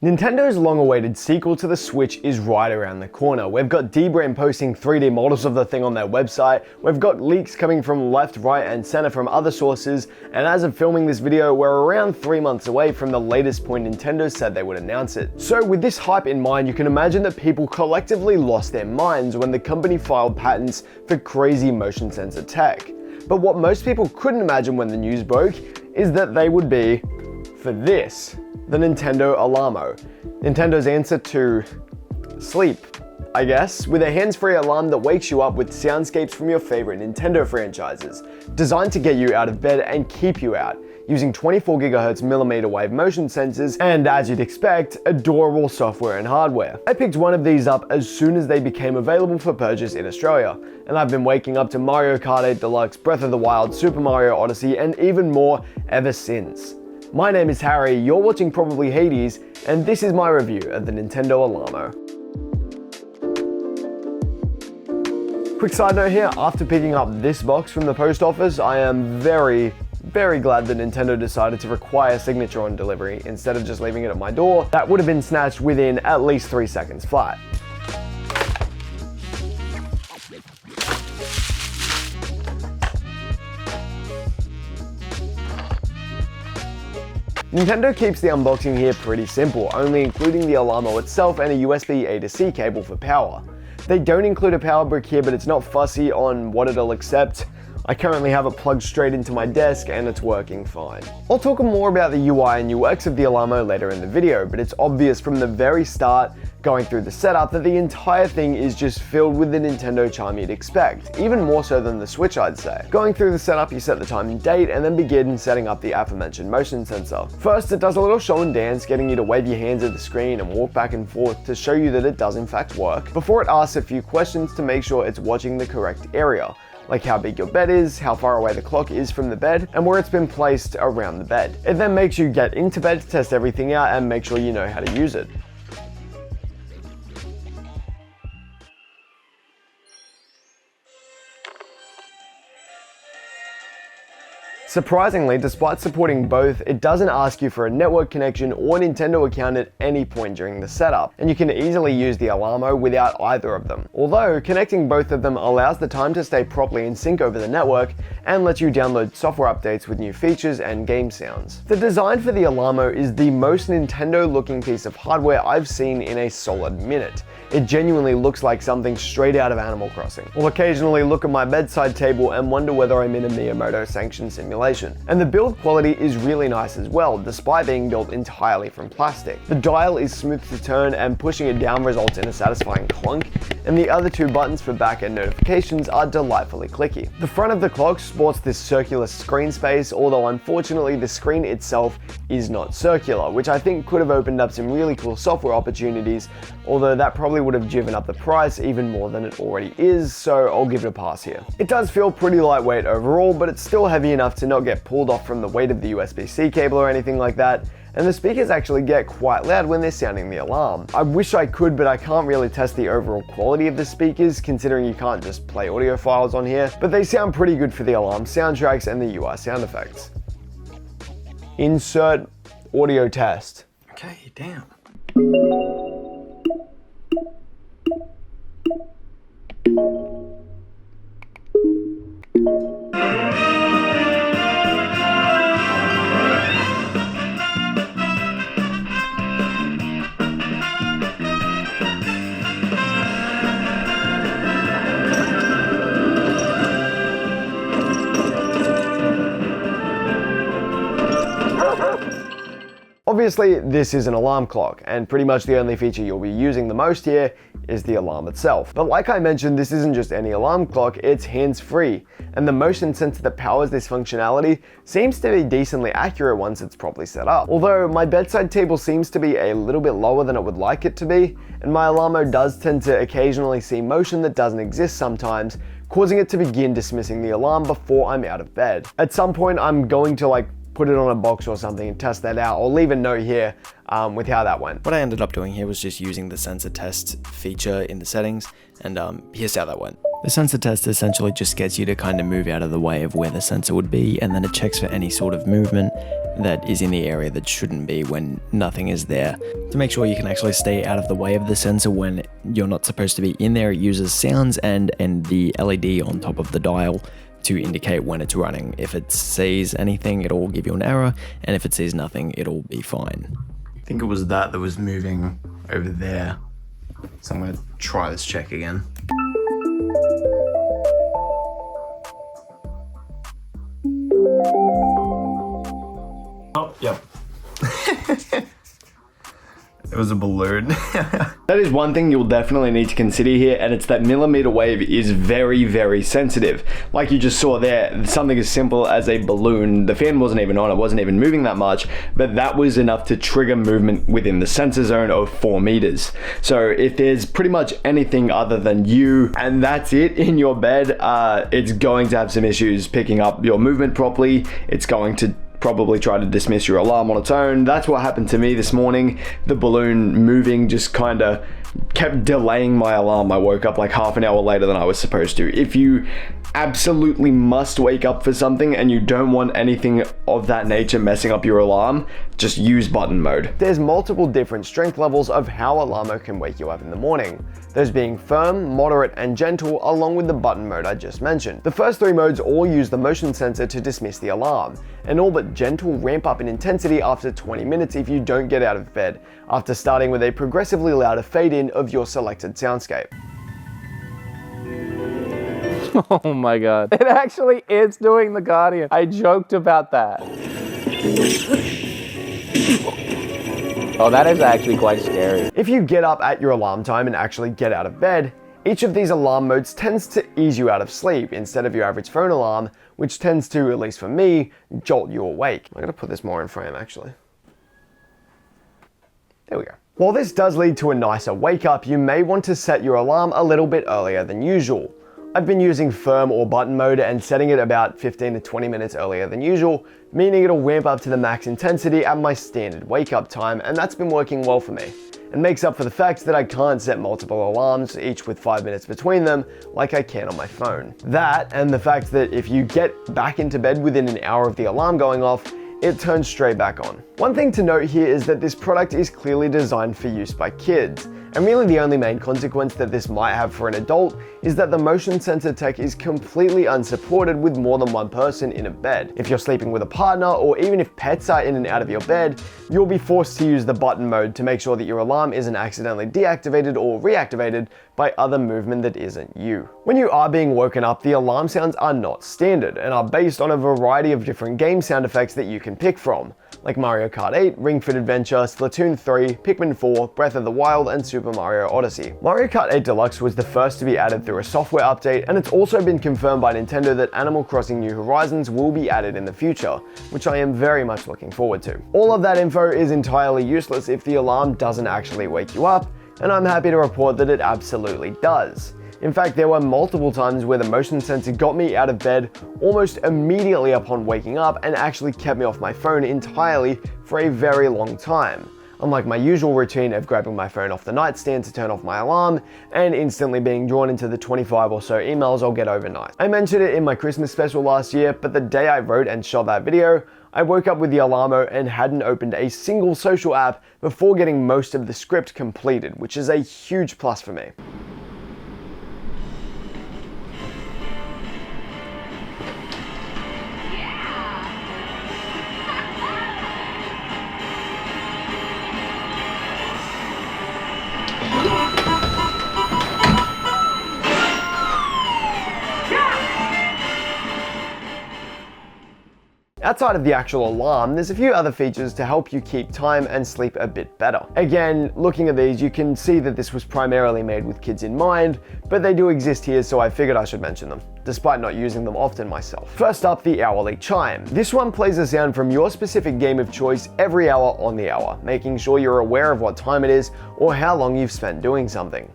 Nintendo's long-awaited sequel to the Switch is right around the corner. We've got Dbrand posting 3D models of the thing on their website, we've got leaks coming from left, right and center from other sources, and as of filming this video, we're around 3 months away from the latest point Nintendo said they would announce it. So with this hype in mind, you can imagine that people collectively lost their minds when the company filed patents for crazy motion sensor tech. But what most people couldn't imagine when the news broke is that they would be for this. The Nintendo Alarmo. Nintendo's answer to sleep, I guess, with a hands-free alarm that wakes you up with soundscapes from your favorite Nintendo franchises, designed to get you out of bed and keep you out, using 24 GHz millimeter wave motion sensors and, as you'd expect, adorable software and hardware. I picked one of these up as soon as they became available for purchase in Australia, and I've been waking up to Mario Kart 8 Deluxe, Breath of the Wild, Super Mario Odyssey, and even more ever since. My name is Harry, you're watching Probably Hades, and this is my review of the Nintendo Alarmo. Quick side note here, after picking up this box from the post office, I am very glad that Nintendo decided to require signature on delivery instead of just leaving it at my door. That would have been snatched within at least 3 seconds flat. Nintendo keeps the unboxing here pretty simple, only including the Alarmo itself and a USB A to C cable for power. They don't include a power brick here, but it's not fussy on what it'll accept. I currently have it plugged straight into my desk and it's working fine. I'll talk more about the UI and UX of the Alarmo later in the video, but it's obvious from the very start, going through the setup, that the entire thing is just filled with the Nintendo charm you'd expect, even more so than the Switch, I'd say. Going through the setup, you set the time and date and then begin setting up the aforementioned motion sensor. First, it does a little show and dance, getting you to wave your hands at the screen and walk back and forth to show you that it does in fact work, before it asks a few questions to make sure it's watching the correct area, like how big your bed is, how far away the clock is from the bed, and where it's been placed around the bed. It then makes you get into bed to test everything out and make sure you know how to use it. Surprisingly, despite supporting both, it doesn't ask you for a network connection or Nintendo account at any point during the setup, and you can easily use the Alarmo without either of them. Although, connecting both of them allows the time to stay properly in sync over the network and lets you download software updates with new features and game sounds. The design for the Alarmo is the most Nintendo looking piece of hardware I've seen in a solid minute. It genuinely looks like something straight out of Animal Crossing. I'll occasionally look at my bedside table and wonder whether I'm in a Miyamoto sanctioned simulation. And the build quality is really nice as well, despite being built entirely from plastic. The dial is smooth to turn and pushing it down results in a satisfying clunk, and the other two buttons for back-end notifications are delightfully clicky. The front of the clock sports this circular screen space, although unfortunately the screen itself is not circular, which I think could have opened up some really cool software opportunities, although that probably would have driven up the price even more than it already is, so I'll give it a pass here. It does feel pretty lightweight overall, but it's still heavy enough to not get pulled off from the weight of the USB-C cable or anything like that, and the speakers actually get quite loud when they're sounding the alarm. I wish I could, but I can't really test the overall quality of the speakers, considering you can't just play audio files on here, but they sound pretty good for the alarm soundtracks and the UI sound effects. Insert audio test. Okay, damn. Obviously, this is an alarm clock, and pretty much the only feature you'll be using the most here is the alarm itself. But like I mentioned, this isn't just any alarm clock, it's hands-free, and the motion sensor that powers this functionality seems to be decently accurate once it's properly set up. Although my bedside table seems to be a little bit lower than it would like it to be, and my Alarmo does tend to occasionally see motion that doesn't exist sometimes, causing it to begin dismissing the alarm before I'm out of bed. At some point, I'm going to put it on a box or something and test that out. I'll leave a note here with how that went. What I ended up doing here was just using the sensor test feature in the settings, and here's how that went. The sensor test essentially just gets you to kind of move out of the way of where the sensor would be, and then it checks for any sort of movement, that is in the area that shouldn't be when nothing is there. To make sure you can actually stay out of the way of the sensor when you're not supposed to be in there, it uses sounds and the LED on top of the dial to indicate when it's running. If it sees anything, it'll give you an error, and if it sees nothing, it'll be fine. I think it was that was moving over there. So I'm gonna try this check again. Oh, yep. It was a balloon. That is one thing you'll definitely need to consider here, and it's that millimeter wave is very, very sensitive. Like you just saw there, something as simple as a balloon, the fan wasn't even on, it wasn't even moving that much, but that was enough to trigger movement within the sensor zone of 4 meters. So if there's pretty much anything other than you, and that's it in your bed, it's going to have some issues picking up your movement properly. It's going to probably try to dismiss your alarm on its own. That's what happened to me this morning. The balloon moving just kind of kept delaying my alarm. I woke up like half an hour later than I was supposed to. If you absolutely must wake up for something and you don't want anything of that nature messing up your alarm, just use button mode. There's multiple different strength levels of how Alarmo can wake you up in the morning. Those being firm, moderate, and gentle, along with the button mode I just mentioned. The first 3 modes all use the motion sensor to dismiss the alarm, and all but gentle ramp up in intensity after 20 minutes if you don't get out of bed, after starting with a progressively louder fade-in of your selected soundscape. Oh my god. It actually is doing the Guardian. I joked about that. Oh, that is actually quite scary. If you get up at your alarm time and actually get out of bed, each of these alarm modes tends to ease you out of sleep instead of your average phone alarm, which tends to, at least for me, jolt you awake. I'm gonna put this more in frame actually. There we go. While this does lead to a nicer wake up, you may want to set your alarm a little bit earlier than usual. I've been using firm or button mode and setting it about 15 to 20 minutes earlier than usual, meaning it'll ramp up to the max intensity at my standard wake up time, and that's been working well for me. It makes up for the fact that I can't set multiple alarms, each with 5 minutes between them, like I can on my phone. That, and the fact that if you get back into bed within an hour of the alarm going off, it turns straight back on. One thing to note here is that this product is clearly designed for use by kids, and really the only main consequence that this might have for an adult is that the motion sensor tech is completely unsupported with more than one person in a bed. If you're sleeping with a partner, or even if pets are in and out of your bed, you'll be forced to use the button mode to make sure that your alarm isn't accidentally deactivated or reactivated by other movement that isn't you. When you are being woken up, the alarm sounds are not standard and are based on a variety of different game sound effects that you can pick from, like Mario Kart 8, Ring Fit Adventure, Splatoon 3, Pikmin 4, Breath of the Wild, and Super Mario Odyssey. Mario Kart 8 Deluxe was the first to be added through a software update, and it's also been confirmed by Nintendo that Animal Crossing New Horizons will be added in the future, which I am very much looking forward to. All of that info is entirely useless if the alarm doesn't actually wake you up, and I'm happy to report that it absolutely does. In fact, there were multiple times where the motion sensor got me out of bed almost immediately upon waking up and actually kept me off my phone entirely for a very long time. Unlike my usual routine of grabbing my phone off the nightstand to turn off my alarm and instantly being drawn into the 25 or so emails I'll get overnight. I mentioned it in my Christmas special last year, but the day I wrote and shot that video, I woke up with the Alarmo and hadn't opened a single social app before getting most of the script completed, which is a huge plus for me. Outside of the actual alarm, there's a few other features to help you keep time and sleep a bit better. Again, looking at these, you can see that this was primarily made with kids in mind, but they do exist here, so I figured I should mention them, despite not using them often myself. First up, the hourly chime. This one plays a sound from your specific game of choice every hour on the hour, making sure you're aware of what time it is or how long you've spent doing something.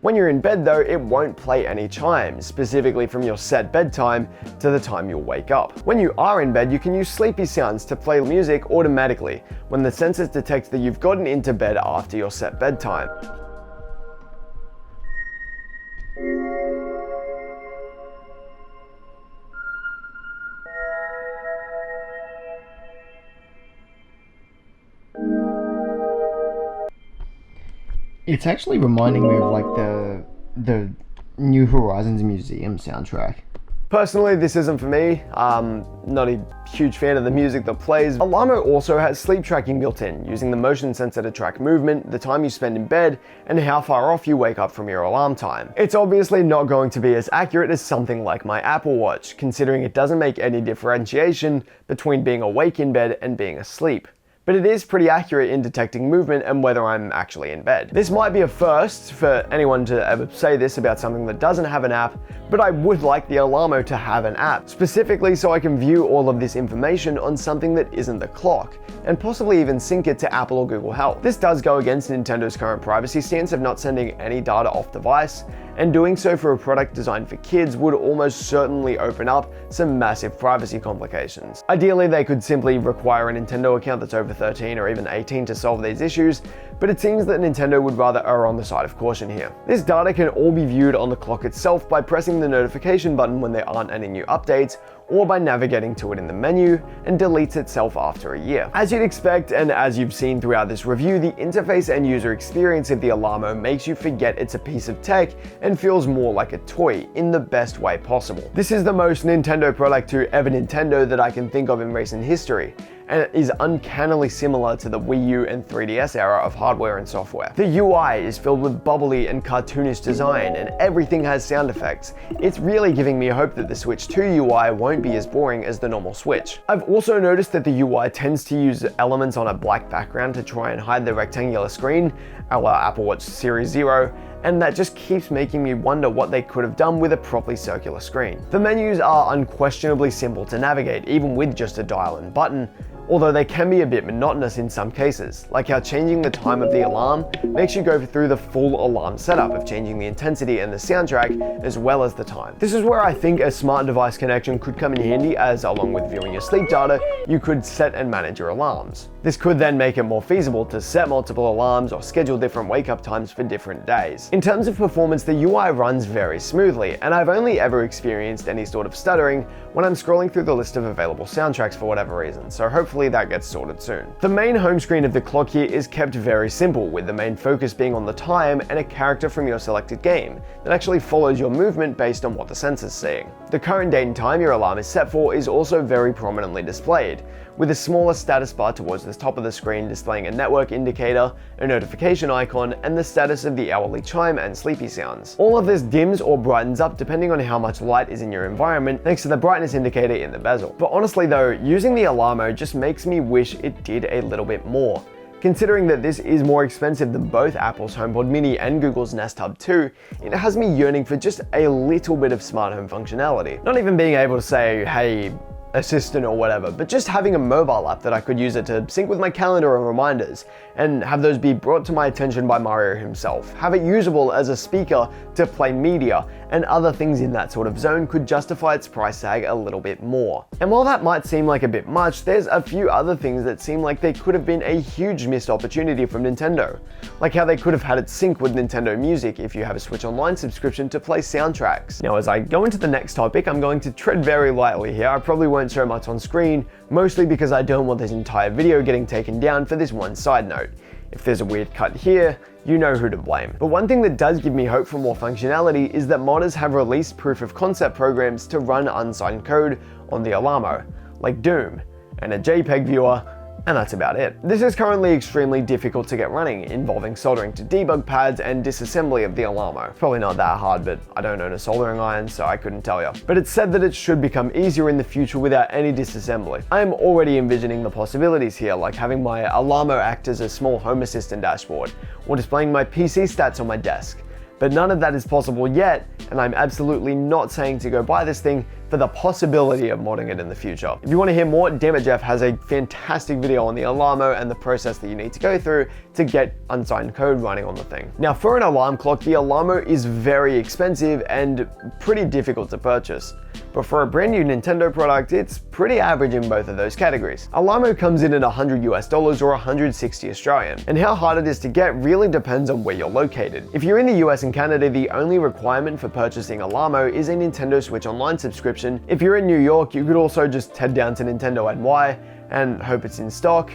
When you're in bed though, it won't play any chimes, specifically from your set bedtime to the time you'll wake up. When you are in bed, you can use sleepy sounds to play music automatically when the sensors detect that you've gotten into bed after your set bedtime. It's actually reminding me of like the New Horizons Museum soundtrack. Personally, this isn't for me. Not a huge fan of the music that plays. Alarmo also has sleep tracking built in, using the motion sensor to track movement, the time you spend in bed, and how far off you wake up from your alarm time. It's obviously not going to be as accurate as something like my Apple Watch, considering it doesn't make any differentiation between being awake in bed and being asleep. But it is pretty accurate in detecting movement and whether I'm actually in bed. This might be a first for anyone to ever say this about something that doesn't have an app, but I would like the Alarmo to have an app, specifically so I can view all of this information on something that isn't the clock, and possibly even sync it to Apple or Google Health. This does go against Nintendo's current privacy stance of not sending any data off device, and doing so for a product designed for kids would almost certainly open up some massive privacy complications. Ideally, they could simply require a Nintendo account that's over 13 or even 18 to solve these issues, but it seems that Nintendo would rather err on the side of caution here. This data can all be viewed on the clock itself by pressing the notification button when there aren't any new updates, or by navigating to it in the menu, and deletes itself after a year. As you'd expect, and as you've seen throughout this review, the interface and user experience of the Alarmo makes you forget it's a piece of tech and feels more like a toy in the best way possible. This is the most Nintendo product to ever Nintendo that I can think of in recent history, and it is uncannily similar to the Wii U and 3DS era of hardware and software. The UI is filled with bubbly and cartoonish design, and everything has sound effects. It's really giving me hope that the Switch 2 UI won't be as boring as the normal Switch. I've also noticed that the UI tends to use elements on a black background to try and hide the rectangular screen, a la Apple Watch Series 0, and that just keeps making me wonder what they could have done with a properly circular screen. The menus are unquestionably simple to navigate, even with just a dial and button, although they can be a bit monotonous in some cases, like how changing the time of the alarm makes you go through the full alarm setup of changing the intensity and the soundtrack as well as the time. This is where I think a smart device connection could come in handy, as along with viewing your sleep data, you could set and manage your alarms. This could then make it more feasible to set multiple alarms or schedule different wake-up times for different days. In terms of performance, the UI runs very smoothly, and I've only ever experienced any sort of stuttering when I'm scrolling through the list of available soundtracks for whatever reason, so hopefully that gets sorted soon. The main home screen of the clock here is kept very simple, with the main focus being on the time and a character from your selected game that actually follows your movement based on what the sensor's seeing. The current date and time your alarm is set for is also very prominently displayed, with a smaller status bar towards the top of the screen displaying a network indicator, a notification icon, and the status of the hourly chime and sleepy sounds. All of this dims or brightens up depending on how much light is in your environment, thanks to the brightness indicator in the bezel. But honestly though, using the Alarmo just makes me wish it did a little bit more. Considering that this is more expensive than both Apple's HomePod Mini and Google's Nest Hub 2, it has me yearning for just a little bit of smart home functionality. Not even being able to say, hey, assistant or whatever, but just having a mobile app that I could use it to sync with my calendar and reminders, and have those be brought to my attention by Mario himself. Have it usable as a speaker to play media, and other things in that sort of zone could justify its price tag a little bit more. And while that might seem like a bit much, there's a few other things that seem like they could have been a huge missed opportunity from Nintendo. Like how they could have had it sync with Nintendo Music if you have a Switch Online subscription to play soundtracks. Now as I go into the next topic, I'm going to tread very lightly here. I probably won't show much on screen, mostly because I don't want this entire video getting taken down for this one side note. If there's a weird cut here, you know who to blame. But one thing that does give me hope for more functionality is that modders have released proof of concept programs to run unsigned code on the Alarmo, like Doom, and a JPEG viewer, and that's about it. This is currently extremely difficult to get running, involving soldering to debug pads and disassembly of the Alarmo. Probably not that hard, but I don't own a soldering iron, so I couldn't tell you. But it's said that it should become easier in the future without any disassembly. I am already envisioning the possibilities here, like having my Alarmo act as a small home assistant dashboard, or displaying my PC stats on my desk. But none of that is possible yet, and I'm absolutely not saying to go buy this thing for the possibility of modding it in the future. If you want to hear more, Dammit Jeff has a fantastic video on the Alarmo and the process that you need to go through to get unsigned code running on the thing. Now for an alarm clock, the Alarmo is very expensive and pretty difficult to purchase. But for a brand new Nintendo product, it's pretty average in both of those categories. Alarmo comes in at $100 US or 160 Australian, and how hard it is to get really depends on where you're located. If you're in the US and Canada, the only requirement for purchasing Alarmo is a Nintendo Switch Online subscription. If you're in New York, you could also just head down to Nintendo NY and hope it's in stock.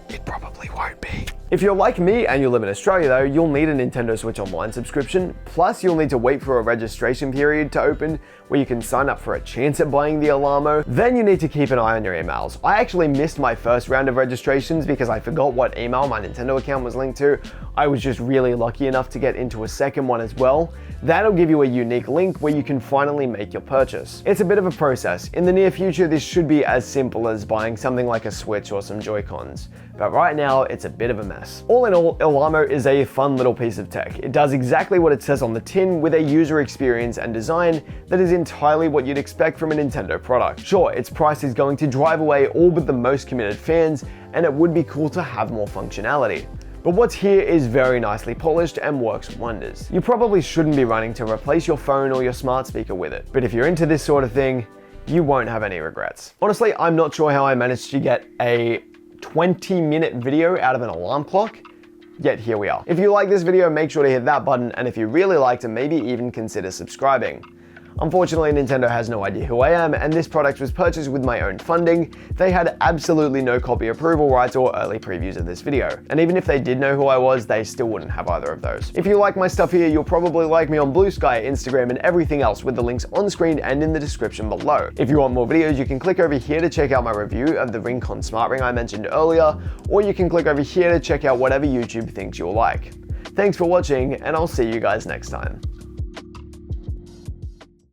It probably won't be. If you're like me and you live in Australia though, you'll need a Nintendo Switch Online subscription, plus you'll need to wait for a registration period to open where you can sign up for a chance at buying the Alarmo. Then you need to keep an eye on your emails. I actually missed my first round of registrations because I forgot what email my Nintendo account was linked to. I was just really lucky enough to get into a second one as well. That'll give you a unique link where you can finally make your purchase. It's a bit of a process. In the near future, this should be as simple as buying something like a Switch or some Joy-Cons. But right now, it's a bit of a mess. All in all, Alarmo is a fun little piece of tech. It does exactly what it says on the tin with a user experience and design that is entirely what you'd expect from a Nintendo product. Sure, its price is going to drive away all but the most committed fans, and it would be cool to have more functionality. But what's here is very nicely polished and works wonders. You probably shouldn't be running to replace your phone or your smart speaker with it, but if you're into this sort of thing, you won't have any regrets. Honestly, I'm not sure how I managed to get a 20-minute video out of an alarm clock, yet here we are. If you like this video, make sure to hit that button, and if you really liked it, maybe even consider subscribing. Unfortunately, Nintendo has no idea who I am, and this product was purchased with my own funding. They had absolutely no copy approval rights or early previews of this video. And even if they did know who I was, they still wouldn't have either of those. If you like my stuff here, you'll probably like me on Blue Sky, Instagram, and everything else with the links on screen and in the description below. If you want more videos, you can click over here to check out my review of the Rincon Smart Ring I mentioned earlier, or you can click over here to check out whatever YouTube thinks you'll like. Thanks for watching, and I'll see you guys next time.